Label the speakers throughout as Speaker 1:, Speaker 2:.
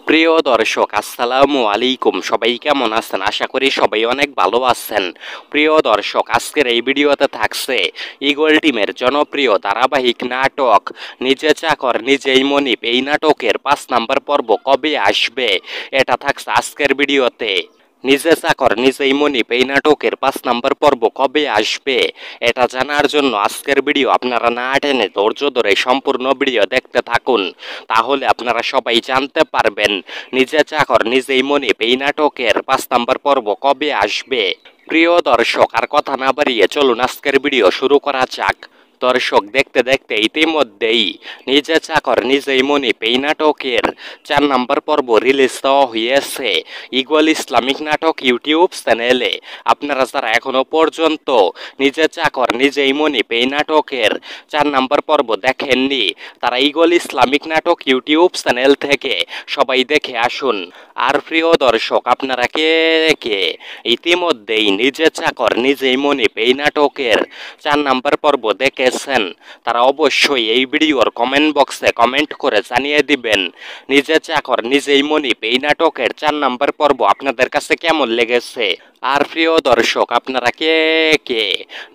Speaker 1: প্রিয় দর্শক আসসালামু আলাইকুম। সবাই কেমন আছেন? আশা করি সবাই অনেক ভালো আছেন। প্রিয় দর্শক, আজকের এই ভিডিওতে থাকছে ঈগল টিমের জনপ্রিয় ধারাবাহিক নাটক নিজে চাকর নিজেই মনিব। এই নাটকের 5 নম্বর পর্ব কবে আসবে এটা থাকছে আজকের ভিডিওতে। নিজে চাকর নিজেই মনিব এই নাটকের 5 নম্বর পর্ব কবে আসবে এটা জানার জন্য আজকের ভিডিও আপনারা না টেনে ধৈর্য ধরে সম্পূর্ণ ভিডিও দেখতে থাকুন। তাহলে আপনারা সবাই জানতে পারবেন নিজে চাকর নিজেই মনিব এই নাটকের 5 নম্বর পর্ব কবে আসবে। প্রিয় দর্শক, আর কথা না বাড়িয়ে চলুন আজকের ভিডিও শুরু করা যাক। দর্শক, দেখতে দেখতে ইতিমধ্যেই নিজে চাকর নিজেই মনিব এই নাটকের 4 নম্বর পর্ব রিলিজ দেওয়া হয়েছে ঈগল ইসলামিক নাটক ইউটিউব চ্যানেলে। আপনারা যারা এখনো পর্যন্ত নিজে চাকর নিজেই মনিব এই নাটকের 4 নম্বর পর্ব দেখেননি, তারা ঈগল ইসলামিক নাটক ইউটিউব চ্যানেল থেকে সবাই দেখে আসুন। আর প্রিয় দর্শক, আপনারা কে কে ইতিমধ্যেই নিজে চাকর নিজেই মনিব এই নাটকের 4 নম্বর পর্ব দেখেছেন, তারা অবশ্যই এই ভিডিওর কমেন্ট বক্সে কমেন্ট করে জানিয়ে দিবেন নিজে চাকর নিজেই মনিব এই নাটকের 4 নম্বর পর্ব আপনাদের কাছে কেমন লেগেছে। আর প্রিয় দর্শক, আপনারা কে কে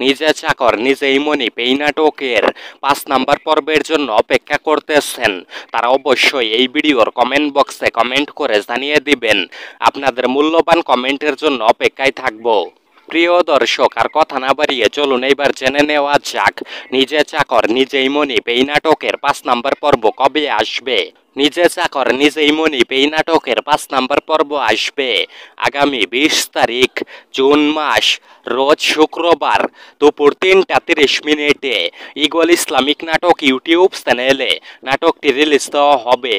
Speaker 1: নিজে চাকর নিজেই মনিব এই নাটকের 5 নম্বর পর্বের জন্য অপেক্ষা করতেছেন, তারা অবশ্যই এই ভিডিওর কমেন্ট বক্সে কমেন্ট করে জানিয়ে দিবেন। আপনাদের মূল্যবান কমেন্টের জন্য অপেক্ষায় থাকবো। প্রিয় দর্শক, আর কথা না বাড়িয়ে চলুন এবার জেনে নেওয়া যাক নিজে চাকর নিজেই মনিব এই নাটকের 5 নম্বর পর্ব কবে আসবে। নিজে চাকর নিজেই মনিব এই নাটকের 5 নম্বর পর্ব আসবে আগামী 20 তারিখ জুন মাস, রোজ শুক্রবার দুপুর 3টা 30 মিনিটে ঈগল ইসলামিক নাটক ইউটিউব চ্যানেলে নাটকটি রিলিজ দেওয়া হবে।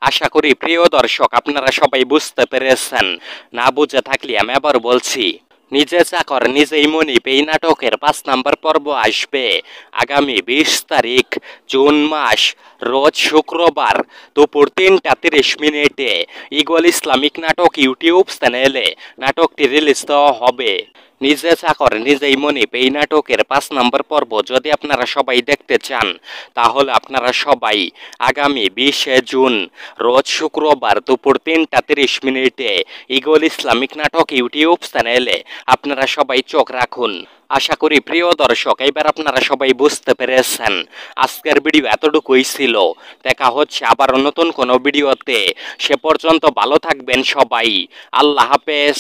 Speaker 1: আশা করি প্রিয় দর্শক আপনারা সবাই বুঝতে পেরেছেন। না বুঝে থাকলে আমি আবার বলছি, নিজে চাকর নিজেই মনিব এই নাটকের 5 নম্বর পর্ব আসবে আগামী 20 তারিখ জুন মাস, রোজ শুক্রবার দুপুর 3টা 30 মিনিটে ঈগল ইসলামিক নাটক ইউটিউব চ্যানেলে নাটকটি রিলিজ দেওয়া হবে। নিজে চাকর নিজেই মনিব এই নাটকের 5 নম্বর পর্ব যদি আপনারা সবাই দেখতে চান, তাহলে আপনারা সবাই আগামী 20শে জুন রোজ শুক্রবার দুপুর 3টা 30 মিনিটে ঈগল ইসলামিক নাটক ইউটিউব চ্যানেলে আপনারা সবাই চোখ রাখুন। আশা করি প্রিয় দর্শক এবার আপনারা সবাই বুঝতে পেরেছেন। আজকের ভিডিও এতটুকুই ছিল। দেখা হচ্ছে আবার নতুন কোনো ভিডিওতে। সে পর্যন্ত ভালো থাকবেন সবাই। আল্লাহ হাফেজ।